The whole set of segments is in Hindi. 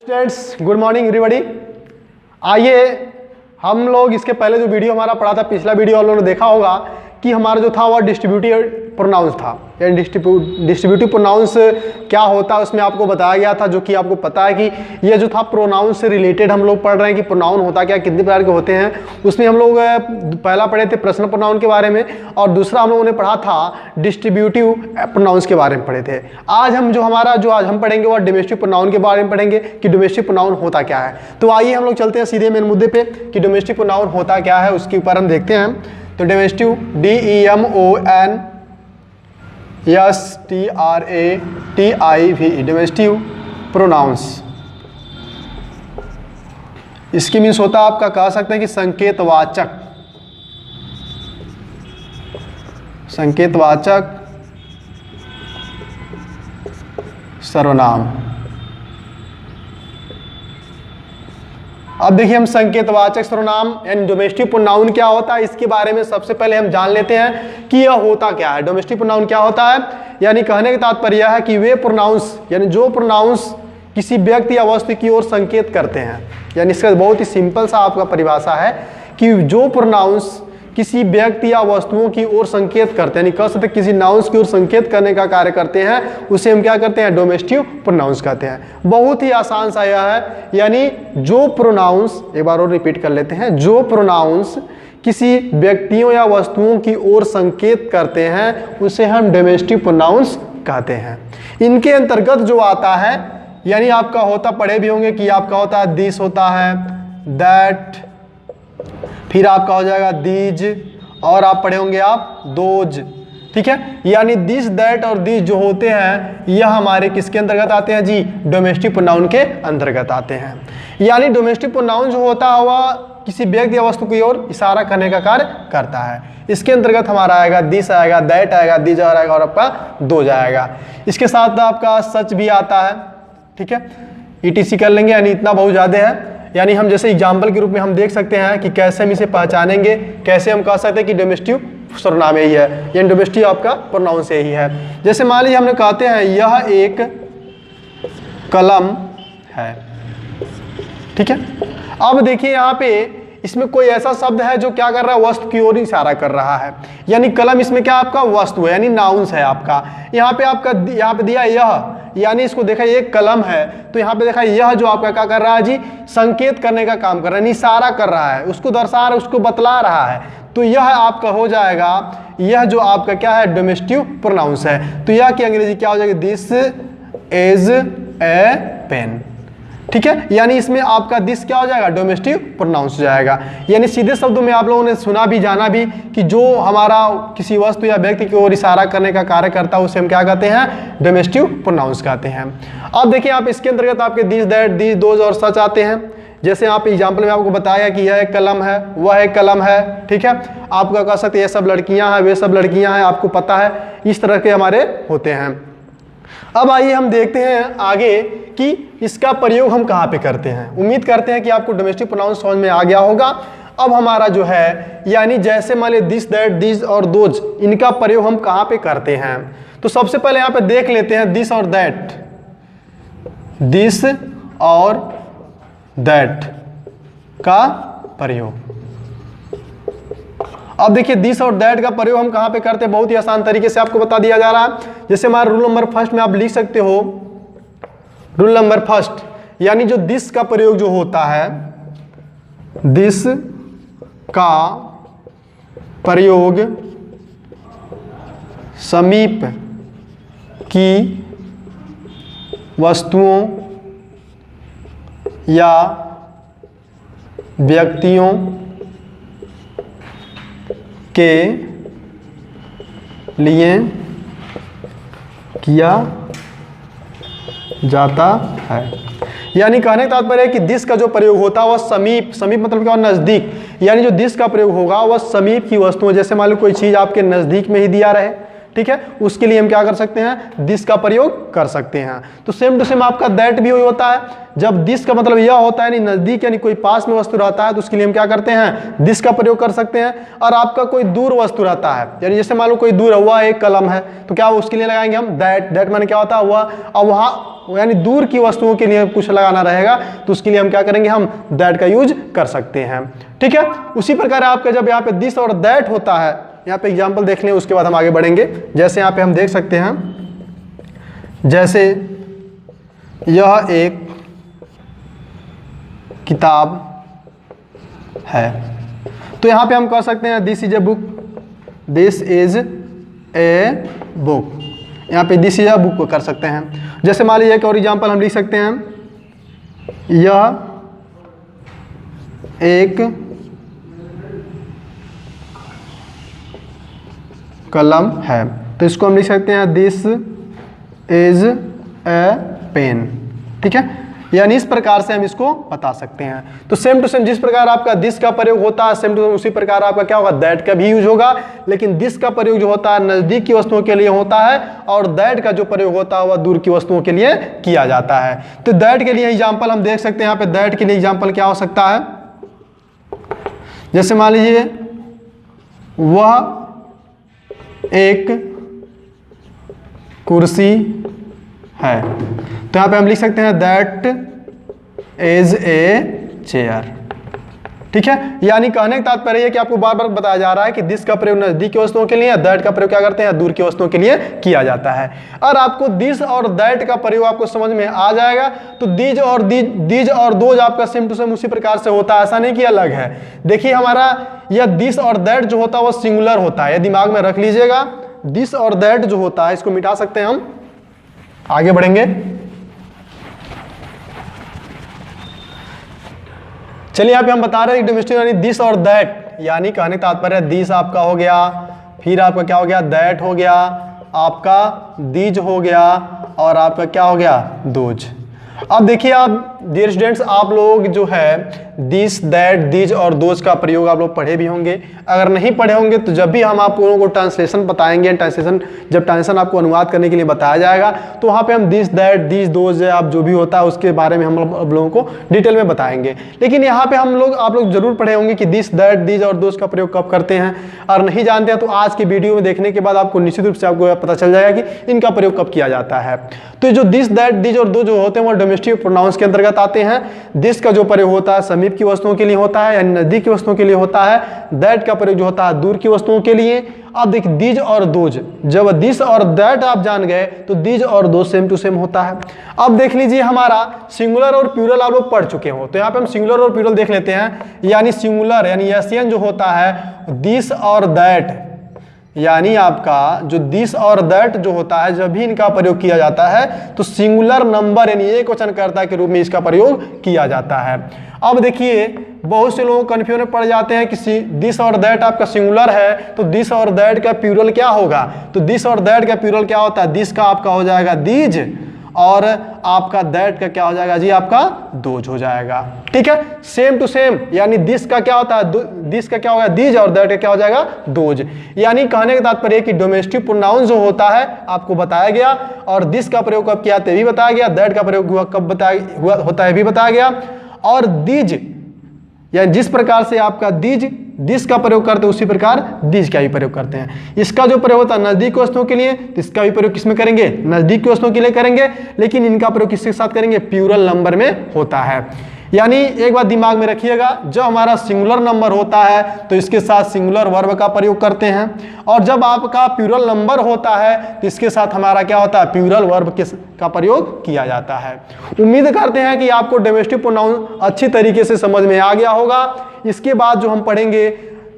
Students, good morning everybody. आइए हम लोग इसके पहले जो वीडियो हमारा पढ़ा था, पिछला वीडियो आप लोगों ने देखा होगा कि हमारा जो था वह डिस्ट्रीब्यूटिव प्रोनाउंस था। यानी डिस्ट्रीब्यूटिव प्रोनाउंस क्या होता है उसमें आपको बताया गया था, जो कि आपको पता है कि ये जो था प्रोनाउन से रिलेटेड हम लोग पढ़ रहे हैं कि प्रोनाउन होता क्या, कितने प्रकार के होते हैं। उसमें हम लोग पहला पढ़े थे पर्सनल प्रोनाउन के बारे में, और दूसरा हम लोगों ने पढ़ा था डिस्ट्रीब्यूटिव प्रोनाउंस के बारे में पढ़े थे। आज हम पढ़ेंगे वह डोमेस्टिक प्रोनाउन के बारे में पढ़ेंगे कि डोमेस्टिक प्रोनाउन होता क्या है। तो आइए हम लोग चलते हैं सीधे मेन मुद्दे पे कि डोमेस्टिक प्रोनाउन होता क्या है, उसके ऊपर हम देखते हैं। तो डोमेस्टिव DEMONSTRATIVE डोमेस्टिव प्रोनाउंस, इसकी मीन्स होता है आपका कह सकते हैं कि संकेतवाचक सर्वनाम। अब देखिए हम संकेतवाचक सर्वनाम यानी डोमेस्टिक प्रोनाउन क्या होता है, इसके बारे में सबसे पहले हम जान लेते हैं कि यह होता क्या है। डोमेस्टिक प्रोनाउन क्या होता है, यानी कहने का तात्पर्य यह है कि वे प्रोनाउंस यानी जो प्रोनाउंस किसी व्यक्ति या वस्तु की ओर संकेत करते हैं। यानी इसका बहुत ही सिंपल सा आपका परिभाषा है कि जो प्रोनाउंस किसी व्यक्ति या वस्तुओं की ओर संकेत करते हैं, यानी कह सकते किसी नाउंस की ओर संकेत करने का कार्य करते हैं, उसे हम क्या करते हैं, डोमेस्टिव प्रोनाउंस कहते हैं। बहुत ही आसान सा यह है, यानी जो प्रोनाउंस, एक बार और रिपीट कर लेते हैं, जो प्रोनाउंस किसी व्यक्तियों या वस्तुओं की ओर संकेत करते हैं उसे हम डोमेस्टिव प्रोनाउंस कहते हैं। इनके अंतर्गत जो आता है, यानी आपका होता, पढ़े भी होंगे कि आपका होता है दिस, होता है दैट, फिर आपका हो जाएगा दीज, और आप पढ़े होंगे आप दोज। ठीक है, यानी दिस दैट और दीज जो होते हैं यह हमारे किसके अंतर्गत आते हैं जी, डोमेस्टिक प्रोनाउन के अंतर्गत आते हैं। यानी डोमेस्टिक प्रोनाउन जो होता है वह किसी व्यक्ति या वस्तु की ओर इशारा करने का कार्य करता है। इसके अंतर्गत हमारा आएगा दिस, आएगा दैट, आएगा दीज आएगा, और आपका दोज आएगा। इसके साथ आपका सच भी आता है। ठीक है, ETC कर लेंगे, यानी इतना बहुत ज़्यादा है। यानी हम जैसे एग्जाम्पल के रूप में हम देख सकते हैं कि कैसे हम इसे पहचानेंगे, कैसे हम कह सकते हैं कि डोमेस्टिव सर्वनाम यही है, यानी डोमेस्टिव आपका प्रोनाउन से यही है। जैसे मान लीजिए हमने कहते हैं यह एक कलम है। ठीक है, अब देखिए यहाँ पे इसमें कोई ऐसा शब्द है जो क्या कर रहा है, वस्तु की ओर इशारा कर रहा है। यानी कलम इसमें क्या आपका वस्तु है, यानी नाउंस है आपका। यहाँ पे दिया यह, यानी इसको देखा एक कलम है, तो यहाँ पे देखा यह जो आपका क्या कर रहा है जी, संकेत करने का काम कर रहा है, इशारा कर रहा है, उसको दर्शा रहा है, उसको बतला रहा है। तो यह आपका हो जाएगा, यह जो आपका क्या है, डोमेस्टिव प्रोनाउंस है। तो यह की अंग्रेजी क्या हो जाएगी, दिस इज ए पेन। ठीक है, यानी इसमें आपका दिस क्या हो जाएगा, डोमेस्टिव प्रोनाउंस हो जाएगा। यानी सीधे शब्दों में आप लोगों ने सुना भी जाना भी कि जो हमारा किसी वस्तु या व्यक्ति की ओर इशारा करने का कार्य करता है उसे हम क्या कहते हैं, डोमेस्टिव प्रोनाउंस कहते हैं। अब देखिए आप इसके अंतर्गत आपके दिस दैट दीज दोज और सच आते हैं। जैसे आप एग्जाम्पल में आपको बताया कि यह एक कलम है, वह एक कलम है। ठीक है, आपका कह सकते ये सब लड़कियां हैं, वे सब लड़कियां हैं, आपको पता है, इस तरह के हमारे होते हैं। अब आइए हम देखते हैं आगे कि इसका प्रयोग हम कहाँ पे करते हैं। उम्मीद करते हैं कि आपको डोमेस्टिक प्रोनाउंस समझ में आ गया होगा। अब हमारा जो है, यानी जैसे मान लीजिए दिस दैट दीज और दोज, इनका प्रयोग हम कहाँ पे करते हैं। तो सबसे पहले यहाँ पे देख लेते हैं दिस और दैट, दिस और दैट का प्रयोग। अब देखिए दिस और दैट का प्रयोग हम कहाँ पे करते हैं, बहुत ही आसान तरीके से आपको बता दिया जा रहा है। जैसे हमारा रूल नंबर फर्स्ट में आप लिख सकते हो, रूल नंबर फर्स्ट, यानी जो दिस का प्रयोग जो होता है, दिस का प्रयोग समीप की वस्तुओं या व्यक्तियों के लिए किया जाता है। यानी कहने का तात्पर्य है कि दिस का जो प्रयोग होता है वह समीप मतलब क्या, नज़दीक, यानी जो दिस का प्रयोग होगा वह समीप की वस्तुओं, जैसे मान लो कोई चीज़ आपके नज़दीक में ही दिया रहे, ठीक है, उसके लिए हम क्या कर सकते हैं, दिस का प्रयोग कर सकते हैं। तो सेम टू सेम आपका दैट भी वही होता है, जब दिस का मतलब यह होता है यानी नजदीक यानी कोई पास में वस्तु रहता है तो उसके लिए हम क्या करते हैं, दिस का प्रयोग कर सकते हैं। और आपका कोई दूर वस्तु रहता है, यानी जैसे मान लो कोई दूर हुआ एक कलम है तो क्या उसके लिए लगाएंगे हम दैट। दैट माने क्या होता है, हुआ। अब वहाँ यानी दूर की वस्तुओं के लिए कुछ लगाना रहेगा तो उसके लिए हम क्या करेंगे, हम दैट का यूज कर सकते हैं। ठीक है, उसी प्रकार आपका जब यहाँ पे दिस और दैट होता है, यहाँ पे एग्जाम्पल देख लें उसके बाद हम आगे बढ़ेंगे। जैसे यहाँ पे हम देख सकते हैं, जैसे यह एक किताब है तो यहाँ पे हम कह सकते हैं this is a book, this is a book. यहाँ पे दिस इज ए बुक को कर सकते हैं। जैसे मान लीजिए एक और एग्जाम्पल हम लिख सकते हैं, यह एक कलम है तो इसको हम लिख सकते हैं दिस इज ए पेन। ठीक है, यानी इस प्रकार से हम इसको बता सकते हैं। तो सेम टू सेम जिस प्रकार आपका दिस का प्रयोग होता है सेम टू सेम उसी प्रकार आपका क्या होगा, दैट का भी यूज होगा। लेकिन दिस का प्रयोग जो होता है नजदीक की वस्तुओं के लिए होता है और दैट का जो प्रयोग होता है वह दूर की वस्तुओं के लिए किया जाता है। तो दैट के लिए एग्जाम्पल हम देख सकते हैं, यहाँ पे दैट के लिए एग्जाम्पल क्या हो सकता है, जैसे मान लीजिए वह एक कुर्सी है तो यहाँ पे हम लिख सकते हैं दैट इज ए चेयर। ठीक है, यानी कहने का तात्पर्य है कि आपको बार बार बताया जा रहा है कि दिस का प्रयोग नजदीक की वस्तुओं के लिए, दैट का प्रयोग क्या करते हैं, दूर की वस्तुओं के लिए किया जाता है। और आपको दिस और दैट का प्रयोग आपको समझ में आ जाएगा तो दीज और दोज आपका सेम टू सेम उसी प्रकार से होता है, ऐसा नहीं कि अलग है। देखिए हमारा यह दिस और दैट जो होता है वो सिंगुलर होता है, ये दिमाग में रख लीजिएगा। दिस और दैट जो होता है इसको मिटा सकते हैं हम, आगे बढ़ेंगे। चलिए यहाँ पे हम बता रहे हैं डोमेस्टिक यानी दिस और दैट, यानी कहने का तात्पर्य दिस आपका हो गया, फिर आपका क्या हो गया, दैट हो गया, आपका दीज हो गया और आपका क्या हो गया, दोज। अब देखिए आप डियर स्टूडेंट्स, आप लोग जो है दिस दैट दीज और दोज का प्रयोग आप लोग पढ़े भी होंगे। अगर नहीं पढ़े होंगे तो जब भी हम आप लोगों को ट्रांसलेशन बताएंगे, जब ट्रांसलेशन आपको अनुवाद करने के लिए बताया जाएगा तो वहाँ पे हम दिस दैट दीज दोज आप जो भी होता है उसके बारे में हम लोगों को डिटेल में बताएंगे। लेकिन यहाँ पे आप लोग जरूर पढ़े होंगे कि दिस दैट दीज और दोज का प्रयोग कब करते हैं। और नहीं जानते हैं तो आज की वीडियो में देखने के बाद आपको निश्चित रूप से आपको पता चल जाएगा कि इनका प्रयोग कब किया जाता है। तो जो दिस दैट दीज और दो जो होते हैं वो डोमेस्टिक प्रोनाउंस के अंतर्गत आते हैं। दिस का जो प्रयोग होता है समीप की वस्तुओं के लिए होता है यानी नजदीक की वस्तुओं के लिए होता है। दैट का प्रयोग जो होता है दूर की वस्तुओं के लिए। अब देखिए दीज और दोज, जब दिस और दैट आप जान गए तो दीज और दोज सेम टू सेम होता है। अब देख लीजिए हमारा सिंगुलर और प्लूरल आप लोग पढ़ चुके हो तो यहाँ पे हम सिंगुलर और प्लूरल देख लेते हैं। यानी सिंगुलर यानी एशियन जो होता है दिस और दैट, यानी आपका जो दिस और दैट जो होता है जब भी इनका प्रयोग किया जाता है तो सिंगुलर नंबर यानी एक वचनकर्ता के रूप में इसका प्रयोग किया जाता है। अब देखिए बहुत से लोग कंफ्यूजन में पड़ जाते हैं कि दिस और दैट आपका सिंगुलर है तो दिस और दैट का प्लूरल क्या होगा। तो दिस और दैट का प्लूरल क्या होता है, दिस का आपका हो जाएगा दीज और आपका दैट का क्या हो जाएगा जी, आपका दोज हो जाएगा। ठीक है, सेम टू सेम यानी दिस का क्या होता है, दिस का क्या होगा दीज और दैट का क्या हो जाएगा दोज। यानी कहने का तात्पर्य कि डोमेस्टिक प्रोनाउन जो होता है आपको बताया गया और दिस का प्रयोग कब किया भी बताया गया, दैट का प्रयोग कब बताया होता है भी बताया गया। और दीज यानी जिस प्रकार से आपका दिस का प्रयोग करते हैं उसी प्रकार दीज का भी प्रयोग करते हैं। इसका जो प्रयोग होता है नजदीक की वस्तुओं के लिए तो इसका भी प्रयोग किसमें करेंगे, नजदीक की वस्तुओं के लिए करेंगे। लेकिन इनका प्रयोग किसके साथ करेंगे, प्लूरल नंबर में होता है। यानी एक बात दिमाग में रखिएगा, जब हमारा सिंगुलर नंबर होता है तो इसके साथ सिंगुलर वर्ब का प्रयोग करते हैं और जब आपका प्लूरल नंबर होता है तो इसके साथ हमारा क्या होता है, प्लूरल वर्ब का प्रयोग किया जाता है। उम्मीद करते हैं कि आपको डोमेस्टिक प्रोनाउन अच्छी तरीके से समझ में आ गया होगा। इसके बाद जो हम पढ़ेंगे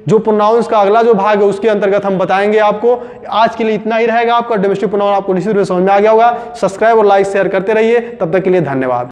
जो प्रोनाउंस का अगला जो भाग है उसके अंतर्गत हम बताएंगे आपको। आज के लिए इतना ही रहेगा। आपका डोमेस्टिक प्रोनाउन आपको निश्चित रूप से समझ में आ गया होगा। सब्सक्राइब और लाइक शेयर करते रहिए। तब तक के लिए धन्यवाद।